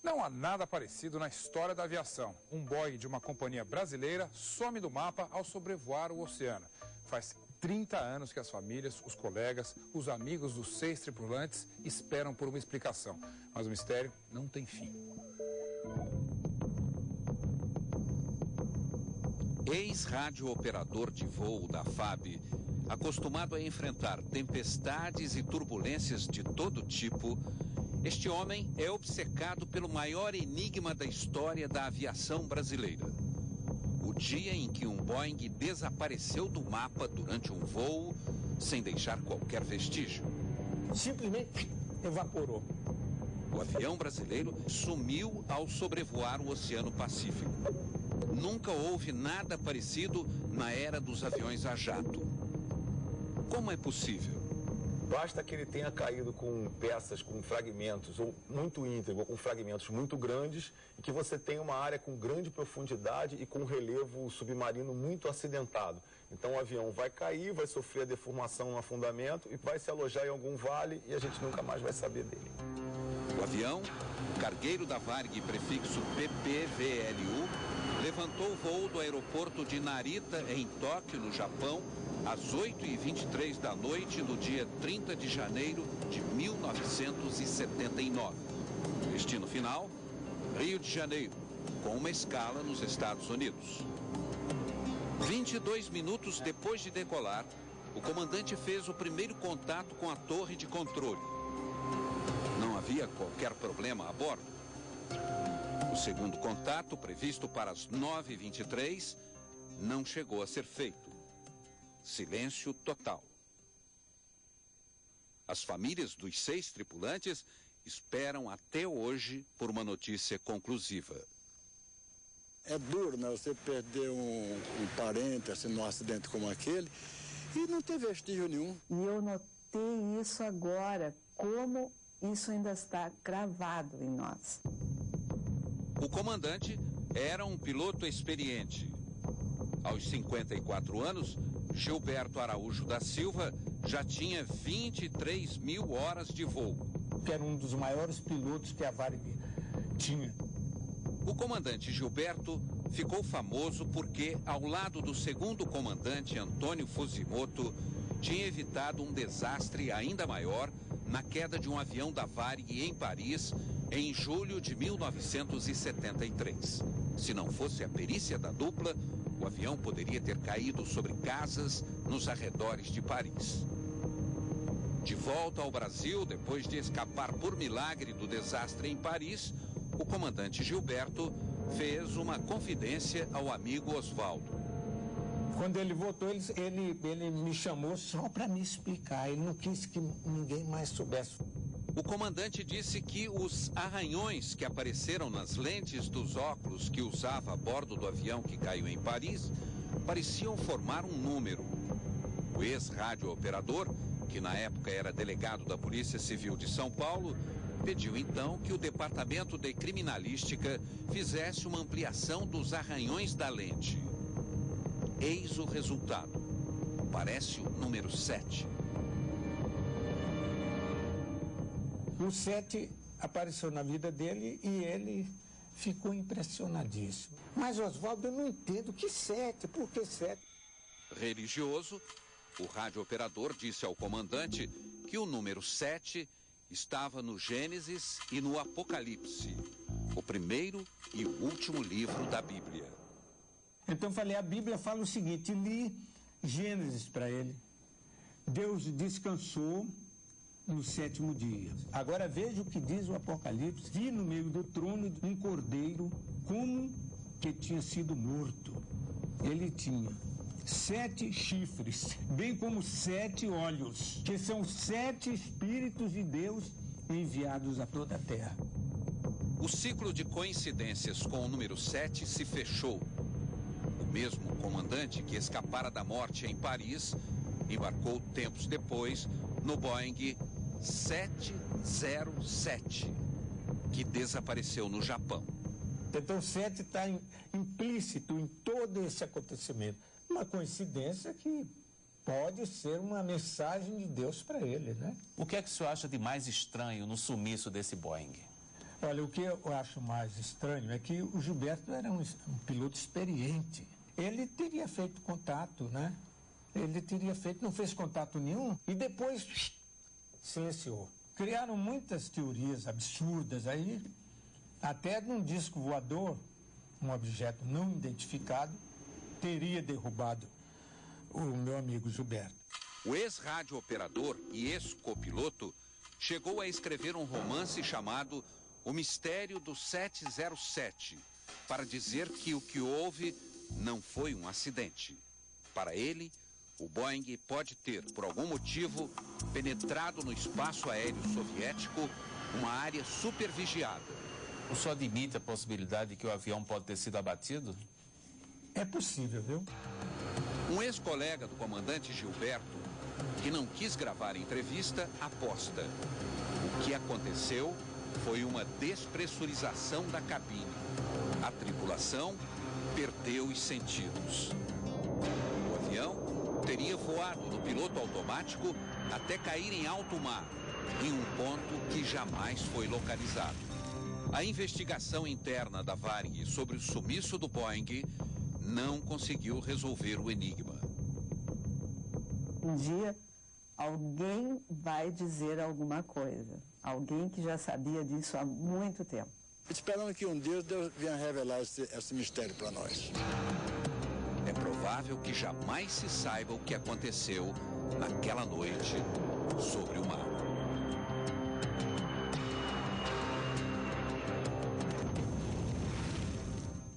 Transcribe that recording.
Não há nada parecido na história da aviação. Um Boeing de uma companhia brasileira some do mapa ao sobrevoar o oceano. Faz 30 anos que as famílias, os colegas, os amigos dos 6 tripulantes esperam por uma explicação. Mas o mistério não tem fim. Ex-rádio-operador de voo da FAB, acostumado a enfrentar tempestades e turbulências de todo tipo, este homem é obcecado pelo maior enigma da história da aviação brasileira. O dia em que um Boeing desapareceu do mapa durante um voo, sem deixar qualquer vestígio. Simplesmente evaporou. O avião brasileiro sumiu ao sobrevoar o Oceano Pacífico. Nunca houve nada parecido na era dos aviões a jato. Como é possível? Basta que ele tenha caído com peças, com fragmentos, ou muito íntegro, ou com fragmentos muito grandes, e que você tenha uma área com grande profundidade e com um relevo submarino muito acidentado. Então o avião vai cair, vai sofrer a deformação no afundamento e vai se alojar em algum vale e a gente nunca mais vai saber dele. O avião, cargueiro da Varig prefixo PPVLU, levantou o voo do aeroporto de Narita, em Tóquio, no Japão, às 8h23 da noite, no dia 30 de janeiro de 1979. Destino final, Rio de Janeiro, com uma escala nos Estados Unidos. 22 minutos depois de decolar, o comandante fez o primeiro contato com a torre de controle. Não havia qualquer problema a bordo. O segundo contato, previsto para as 9h23, não chegou a ser feito. Silêncio total. As famílias dos 6 tripulantes esperam até hoje por uma notícia conclusiva. É duro, né? Você perder um parente assim, num acidente como aquele e não ter vestígio nenhum. E eu notei isso agora, como isso ainda está gravado em nós. O comandante era um piloto experiente. Aos 54 anos, Gilberto Araújo da Silva já tinha 23 mil horas de voo. Que era um dos maiores pilotos que a Varig tinha. O comandante Gilberto ficou famoso porque, ao lado do segundo comandante Antônio Fusimoto, tinha evitado um desastre ainda maior na queda de um avião da Varig em Paris, em julho de 1973. Se não fosse a perícia da dupla, o avião poderia ter caído sobre casas nos arredores de Paris. De volta ao Brasil, depois de escapar por milagre do desastre em Paris, o comandante Gilberto fez uma confidência ao amigo Oswaldo. Quando ele voltou, ele me chamou só para me explicar. Ele não quis que ninguém mais soubesse. O comandante disse que os arranhões que apareceram nas lentes dos óculos que usava a bordo do avião que caiu em Paris pareciam formar um número. O ex-rádio-operador, que na época era delegado da Polícia Civil de São Paulo, pediu então que o Departamento de Criminalística fizesse uma ampliação dos arranhões da lente. Eis o resultado. Parece o número 7. O 7 apareceu na vida dele e ele ficou impressionadíssimo. Mas, Oswaldo, eu não entendo. Que 7? Por que 7? Religioso, o rádio-operador disse ao comandante que o número 7 estava no Gênesis e no Apocalipse, o primeiro e o último livro da Bíblia. Então eu falei, a Bíblia fala o seguinte, li Gênesis para ele. Deus descansou no 7º dia. Agora veja o que diz o Apocalipse. Vi no meio do trono um cordeiro como que tinha sido morto. Ele tinha 7 chifres, bem como 7 olhos, que são 7 Espíritos de Deus enviados a toda a terra. O ciclo de coincidências com o número 7 se fechou. O mesmo comandante que escapara da morte em Paris embarcou tempos depois no Boeing 707, que desapareceu no Japão. Então 7 está implícito em todo esse acontecimento. Uma coincidência que pode ser uma mensagem de Deus para ele, né? O que é que o senhor acha de mais estranho no sumiço desse Boeing? Olha, o que eu acho mais estranho é que o Gilberto era um piloto experiente. Ele teria feito contato, né? Não fez contato nenhum e depois silenciou. Criaram muitas teorias absurdas aí, até num disco voador, um objeto não identificado, teria derrubado o meu amigo Gilberto. O ex-radiooperador e ex-copiloto chegou a escrever um romance chamado O Mistério do 707, para dizer que o que houve não foi um acidente. Para ele, o Boeing pode ter, por algum motivo, penetrado no espaço aéreo soviético, uma área supervigiada. O senhor admite a possibilidade de que o avião pode ter sido abatido? É possível, viu? Um ex-colega do comandante Gilberto, que não quis gravar a entrevista, aposta. O que aconteceu foi uma despressurização da cabine. A tripulação perdeu os sentidos. O avião teria voado no piloto automático até cair em alto mar, em um ponto que jamais foi localizado. A investigação interna da Varig sobre o sumiço do Boeing não conseguiu resolver o enigma. Um dia, alguém vai dizer alguma coisa. Alguém que já sabia disso há muito tempo. Esperando que um dia Deus venha revelar esse mistério para nós. É provável que jamais se saiba o que aconteceu naquela noite sobre o mar.